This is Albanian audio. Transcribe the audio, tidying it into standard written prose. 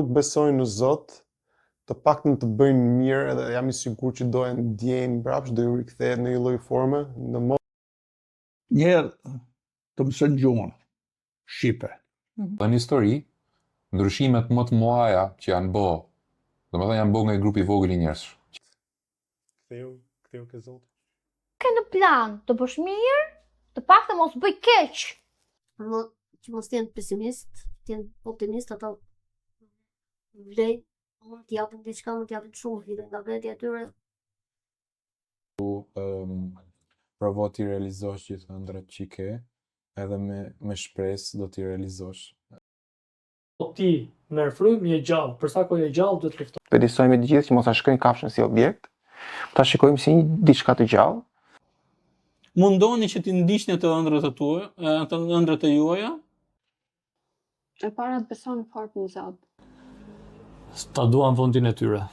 Nuk besojnë në Zot, të paktën të bëjnë mirë edhe jam i sigurt që do e ndjejnë mbrapsht, do ju rikthehet në një lloj forme, në Njerë të mësën gjuhën shqipe. Dhe në histori, ndryshimet më të mëdha që janë bë, domethënë janë bë nga një grup i vogël i njerëzsh. Ktheu ke Zoti. Ke në plan të bësh mirë, të paktën mos bëj keq. Që mos t'jenë pesimist, t'jenë optimist, ata vlej, mund t'japin diçka, mund t'japin shumë vite nga vetja e tyre. Provo t'i realizosh gjithë ëndrat që ke, edhe me shpresë do t'i realizosh. Ti merr frymë, je gjallë, për sa kohë je gjallë duhet të luftosh. Përgjigjsojmë të gjithë që mos ta shkojnë kafshën si objekt, ta shikojmë si diçka të gjallë. Mundoni që t'i ndiqni të ëndrat e tuaja, të ëndrat e juaja. E para të besoni fort në Zot. Ta duan vendin e tyre.